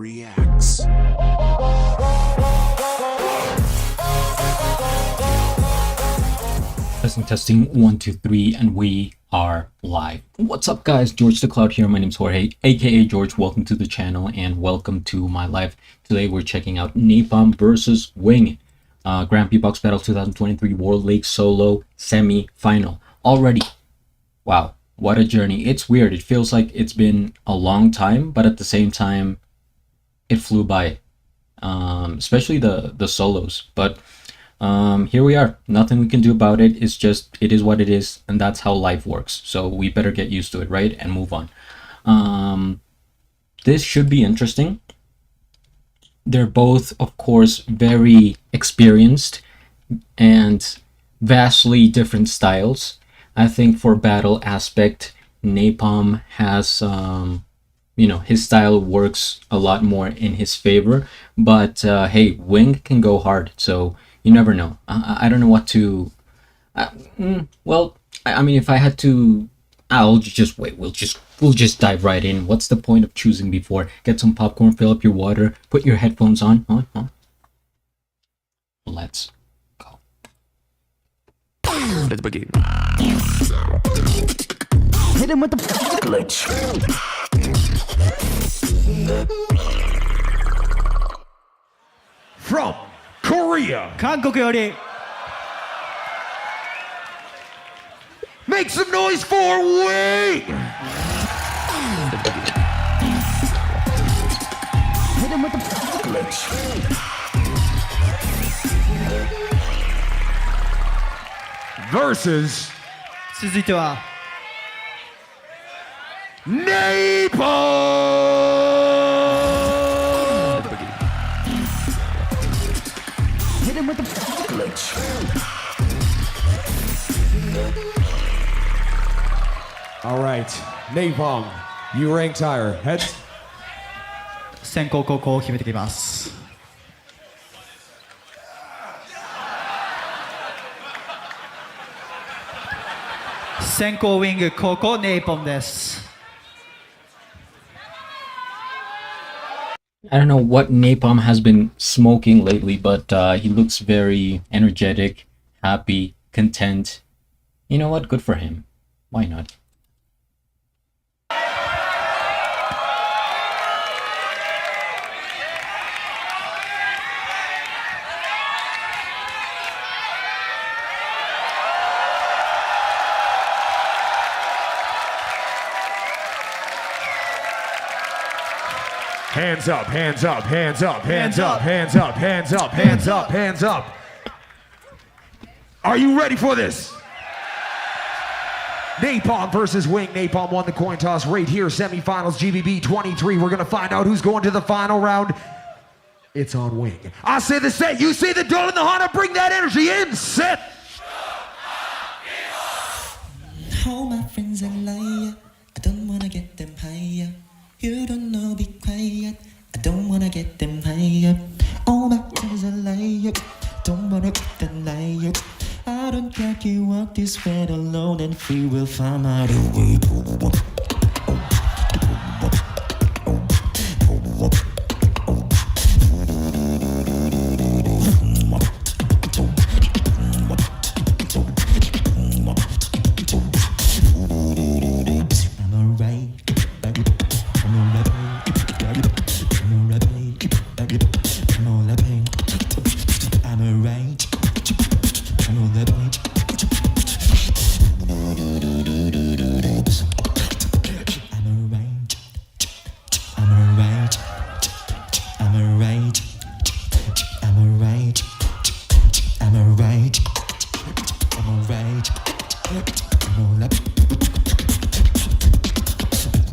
reacts. Testing 1 2 3, and we are live. What's up, guys? GeorgeTheCloud here. My name's Jorge, aka George. Welcome to the channel and welcome to my live. Today we're checking out NaPoM versus Wing, Grand Beatbox Battle 2023 World League Solo Semi-Final. Already, wow, what a journey. It's weird. It feels like it's been a long time, but at the same time, it flew by. Especially the solos, but here we are. Nothing we can do about it. It's just, it is what it is, and that's how life works. So we better get used to it, right, and move on. This should be interesting. They're both, of course, very experienced and vastly different styles. I think for battle aspect, NaPoM has you know, his style works a lot more in his favor, but hey, Wing can go hard, so you never know. I don't know what to well, I mean, if I had to, I'll just wait. We'll just dive right in. What's the point of choosing before? Get some popcorn, fill up your water, put your headphones on. Let's go. Let's begin. Hit him with the glitch. From Korea, 韓国より make some noise for Wing! Hit him with the glitch. Versus 続いては NaPoM! Hit him with the glitch. All right, NaPoM, you ranked higher. Heads. 先攻後攻を決めてきます。先攻ウィング、後攻NaPoMです。I don't know what NaPoM has been smoking lately, but he looks very energetic, happy, content. You know what? Good for him. Why not? Hands up, hands up, hands up, hands up, hands up, hands up, hands up, hands up. Are you ready for this? NaPoM versus Wing. NaPoM won the coin toss right here. Semifinals GBB23. We're gonna find out who's going to the final round. It's on Wing. I say the set, you say the doll and the Hana. Bring that energy in. Set. All my friends are liar. I don't wanna get them higher. You don't know, be quiet. I don't wanna get them higher. All my friends are liar. Don't wanna get them liar. I don't care if you walk this way alone and free will find out a way.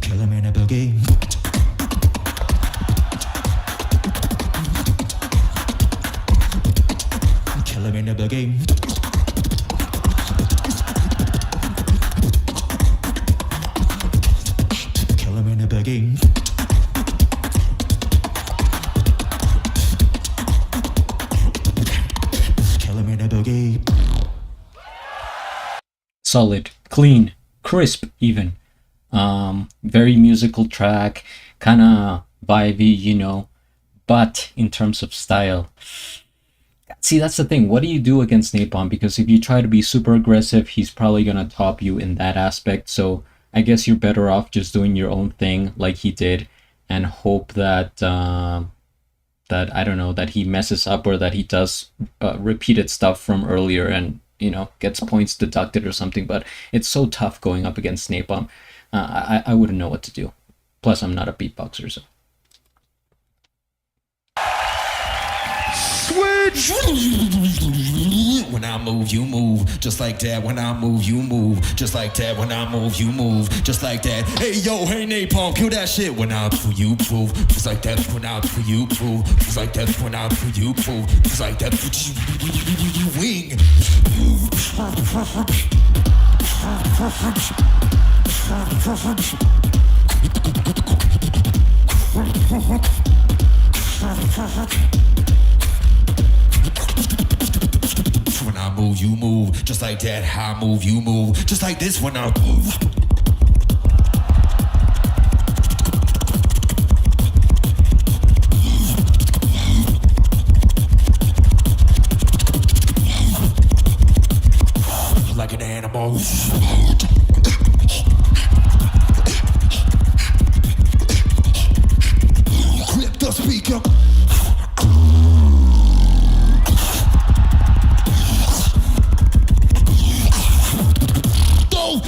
Kill him in a boogie. Kill him in a boogie. Kill him in a boogie. Kill him in a boogie. Solid, clean, crisp even. Very musical track, kind of vibey, you know, but in terms of style, see, that's the thing. What do you do against NaPoM? Because if you try to be super aggressive, he's probably gonna top you in that aspect. So I guess you're better off just doing your own thing like he did, and hope that that, I don't know, that he messes up, or that he does repeated stuff from earlier and, you know, gets points deducted or something. But it's so tough going up against NaPoM. I wouldn't know what to do. Plus, I'm not a beatboxer, so. Switch! When I move, you move. Just like that. When I move, you move. Just like that. When I move, you move. Just like that. Hey, yo, hey, NaPoM, kill that shit. When I prove, you prove. Just like that. When I prove, you prove. Just like that. When I prove, you prove. Just like that. You wing. When I move, you move. Just like that. How I move, you move. Just like this when I move. Like an animal. Clip the speaker. Go.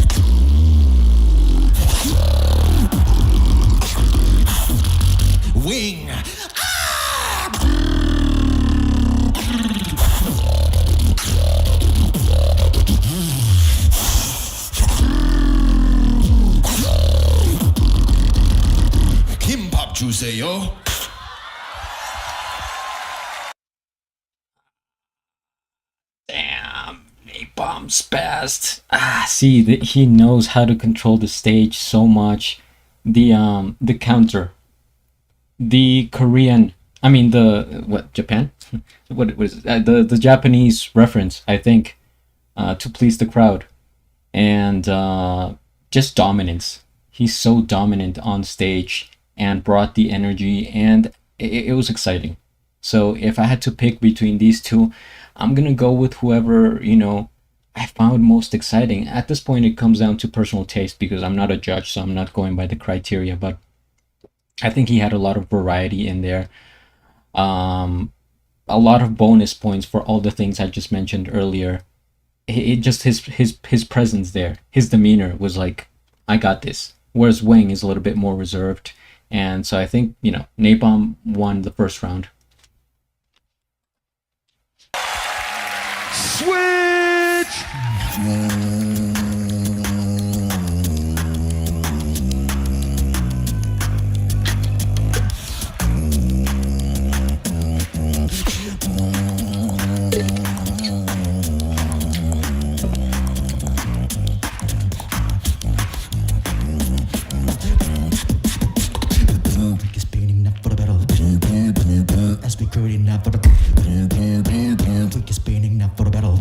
Wing. Kimbap juice, yo. Damn, NaPoM spazzed. See, he knows how to control the stage so much. The counter, the Korean, I mean the what, Japan? What was it? The Japanese reference, I think, to please the crowd, and just dominance. He's so dominant on stage and brought the energy, and it was exciting. So if I had to pick between these two, I'm gonna go with whoever, you know, I found most exciting. At this point, it comes down to personal taste, because I'm not a judge, so I'm not going by the criteria. But I think he had a lot of variety in there. A lot of bonus points for all the things I just mentioned earlier. It just his presence there, his demeanor was like, I got this. Whereas Wang is a little bit more reserved, and so I think, you know, NaPoM won the first round. Switch! It's spinning up for the battle. As we creating up for the We're spinning up for the battle.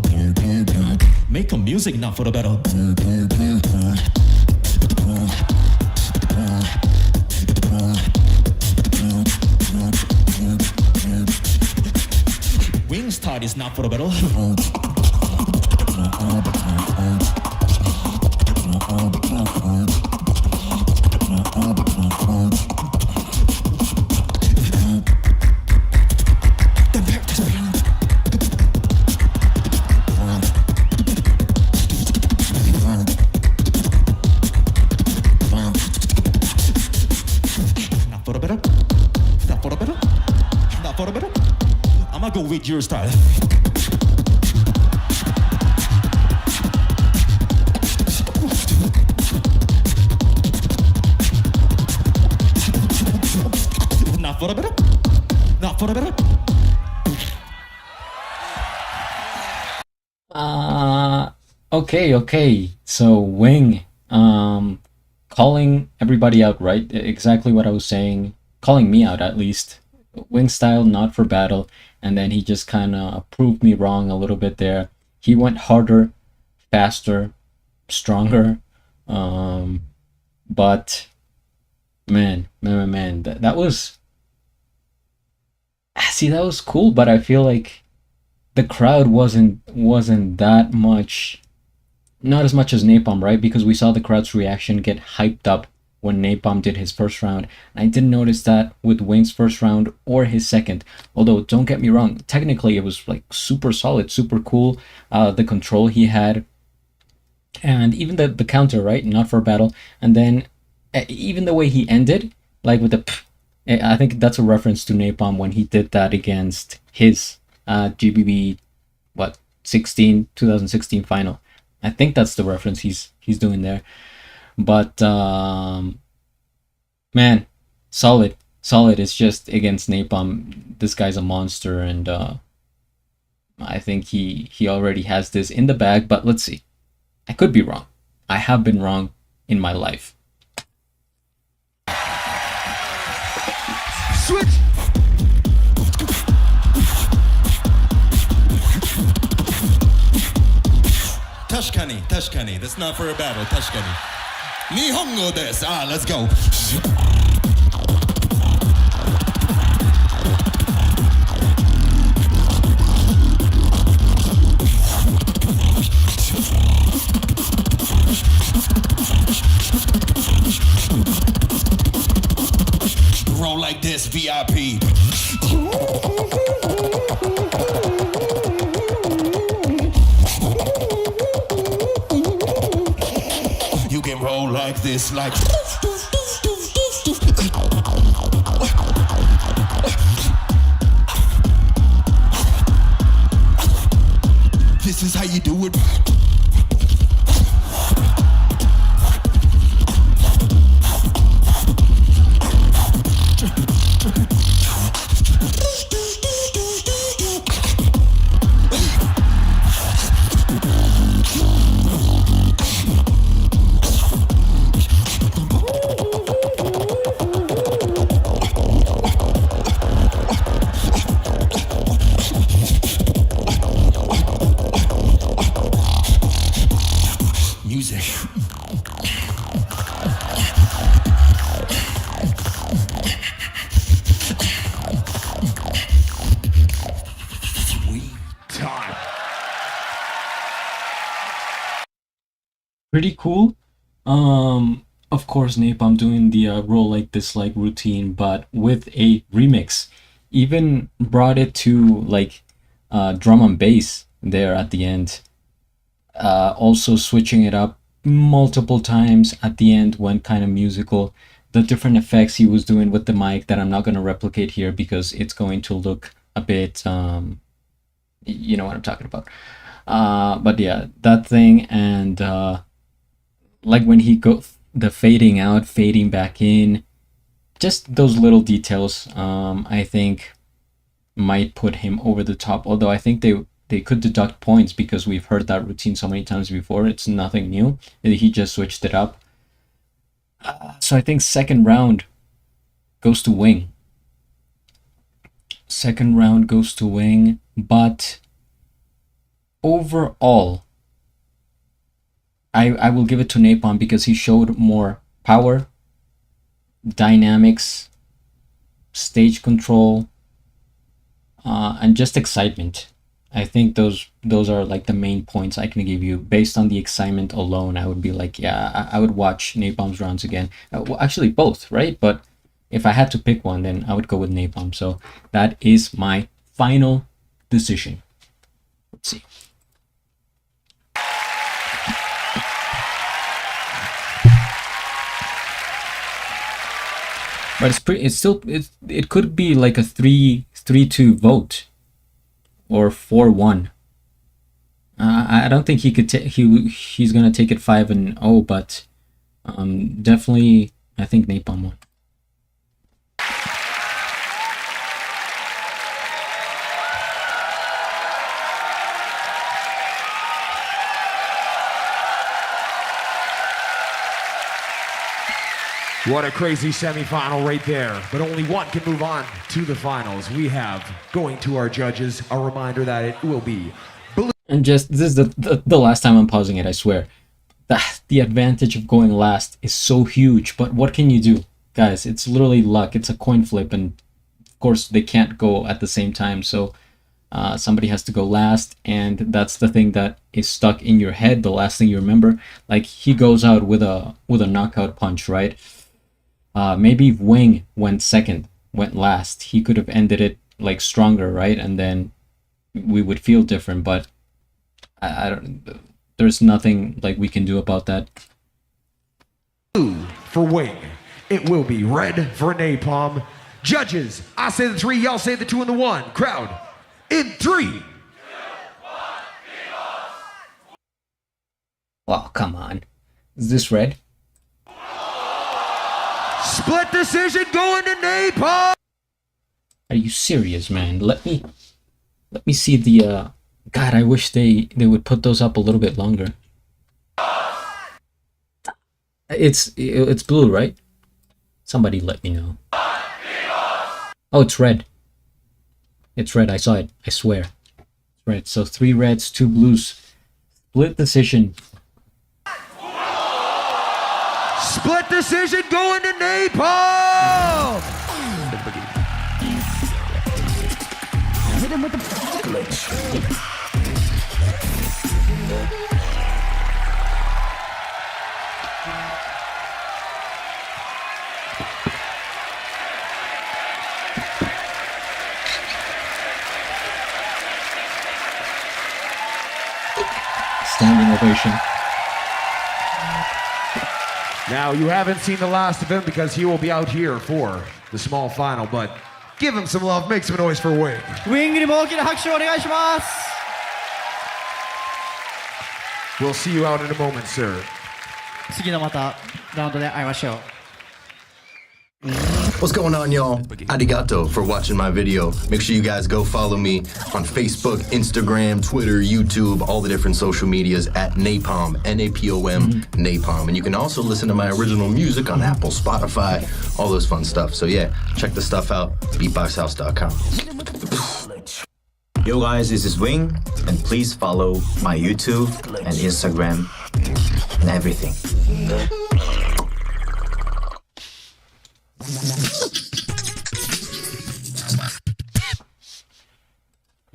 Make a music now for the battle. Wingstart is not for the battle. Not for the battle. Not for the battle. Not for the battle. I'ma go with your style. Not for the battle. Not for the battle. Okay. So Wing, calling everybody out, right? Exactly what I was saying. Calling me out, at least. Wing style, not for battle. And then he just kind of proved me wrong a little bit there. He went harder, faster, stronger. But Man. That was, see, that was cool, but I feel like the crowd wasn't that much, not as much as NaPoM, right? Because we saw the crowd's reaction get hyped up when NaPoM did his first round. And I didn't notice that with Wing's first round or his second. Although, don't get me wrong, technically it was like super solid, super cool. The control he had, and even the counter, right? Not for battle. And then even the way he ended, like with the I think that's a reference to NaPoM when he did that against his GBB 2016 final. I think that's the reference he's doing there. But man, solid. It's just against NaPoM, this guy's a monster, and I think he already has this in the bag. But let's see. I could be wrong. I have been wrong in my life. Switch. Tashkani. That's not for a battle. Tashkani. Nihongo desu. Let's go. Roll like this, VIP. You can roll like this, like. This is how you do it. Music. Time. Pretty cool. Of course, NaPoM doing the roll like this like routine, but with a remix. Even brought it to like drum and bass there at the end. Also switching it up multiple times at the end, went kind of musical. The different effects he was doing with the mic that I'm not going to replicate here because it's going to look a bit, you know what I'm talking about. But yeah, that thing, and like when he the fading out, fading back in, just those little details, I think might put him over the top. Although I think they could deduct points because we've heard that routine so many times before. It's nothing new. He just switched it up. So I think second round goes to Wing. Second round goes to Wing, but overall, I will give it to NaPoM because he showed more power, dynamics, stage control, and just excitement. I think those are like the main points I can give you. Based on the excitement alone, I would be like, yeah, I would watch NaPoM's rounds again. Well, actually both, right? But if I had to pick one, then I would go with NaPoM. So that is my final decision. Let's see. But it could be like a 3-2 vote. Or 4-1. I don't think he could he's gonna take it 5-0, but definitely I think NaPoM won. What a crazy semifinal right there. But only one can move on to the finals. We have, going to our judges, a reminder that it will be blue. And just, this is the last time I'm pausing it, I swear. The advantage of going last is so huge, but what can you do? guys, it's literally luck. It's a coin flip, and of course they can't go at the same time, so somebody has to go last, and that's the thing that is stuck in your head, the last thing you remember. Like, he goes out with a knockout punch, right? Maybe if Wing went last, he could have ended it like stronger, right? And then we would feel different, but I don't, there's nothing like we can do about that. Blue for Wing. It will be red for NaPoM. Judges, I say the 3, y'all say the 2 and the 1. Crowd, in 3, 2, 1, Oh, come on. Is this red? split decision going to NaPoM. Are you serious, man? Let me see the God, I wish they would put those up a little bit longer. It's blue, right? Somebody let me know. Oh, it's red. It's red. I saw it. I swear. It's red. So 3 reds, 2 blues. Split decision. Split decision going to NaPoM. Hit him with the glitch. Standing ovation. Now, you haven't seen the last of him because he will be out here for the small final, but give him some love, make some noise for Wing. ウィングにも大きな拍手をお願いします。 We'll see you out in a moment, sir. 次のまたラウンドで会いましょう。 What's going on, y'all? Arigato for watching my video. Make sure you guys go follow me on Facebook, Instagram, Twitter, YouTube, all the different social medias at NaPoM, NaPoM, NaPoM. And you can also listen to my original music on Apple, Spotify, all those fun stuff. So yeah, check the stuff out, beatboxhouse.com. Yo guys, this is Wing, and please follow my YouTube and Instagram and everything.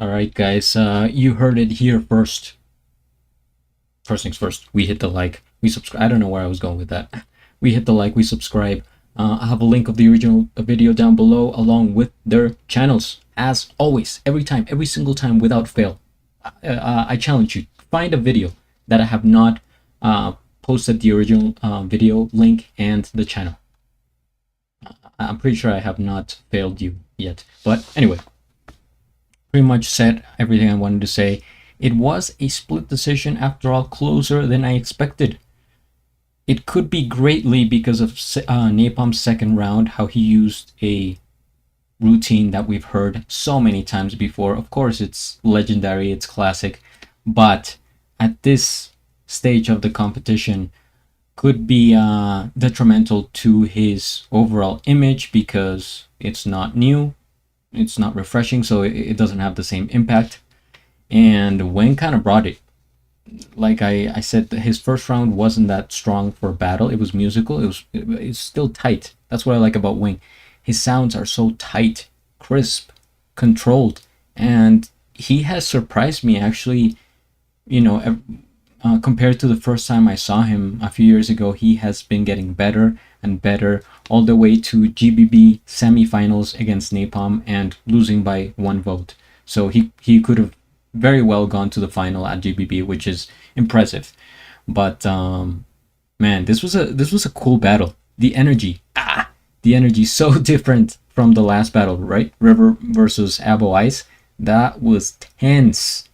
Alright guys, you heard it here first. First things first, we hit the like, we subscribe. I don't know where I was going with that. We hit the like, we subscribe. I have a link of the original video down below along with their channels. As always, every time, every single time without fail. I challenge you, find a video that I have not posted the original video link and the channel. I'm pretty sure I have not failed you yet. But anyway, pretty much said everything I wanted to say. It was a split decision after all, closer than I expected. It could be greatly because of NaPoM's second round, how he used a routine that we've heard so many times before. Of course, it's legendary, it's classic, but at this stage of the competition, could be detrimental to his overall image because it's not new, it's not refreshing, so it doesn't have the same impact. And Wayne kind of brought it. Like I said, his first round wasn't that strong for battle. It was musical. It's still tight. That's what I like about Wing. His sounds are so tight, crisp, controlled, and he has surprised me actually. You know, compared to the first time I saw him a few years ago, he has been getting better and better, all the way to GBB semifinals against NaPoM and losing by 1 vote. So he could have very well gone to the final at GBB, which is impressive. But man, this was a cool battle. The energy so different from the last battle, right? River versus Abo Ice. That was tense,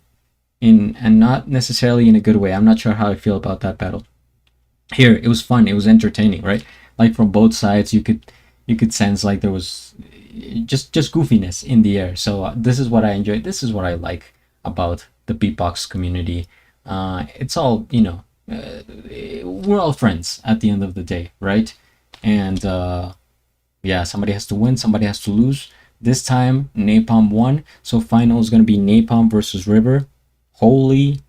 and not necessarily in a good way. I'm not sure how I feel about that battle. Here, it was fun. It was entertaining, right? Like from both sides, you could sense like there was just goofiness in the air. So this is what I enjoy. This is what I like about the beatbox community. It's all, you know, we're all friends at the end of the day, right? And yeah, somebody has to win, somebody has to lose. This time NaPoM won, so final is going to be NaPoM versus River. Holy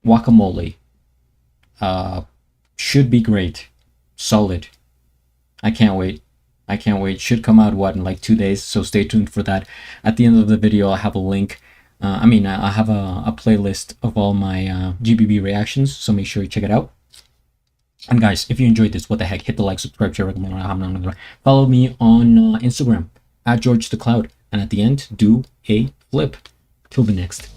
guacamole. Should be great. Solid. I can't wait. I can't wait. Should come out what in like 2 days, so stay tuned for that. At the end of the video, I'll have a link. I have a playlist of all my GBB reactions, so make sure you check it out. And guys, if you enjoyed this, what the heck, hit the like, subscribe, share, recommend. Follow me on Instagram at GeorgeTheCloud, and at the end, do a flip. Till the next.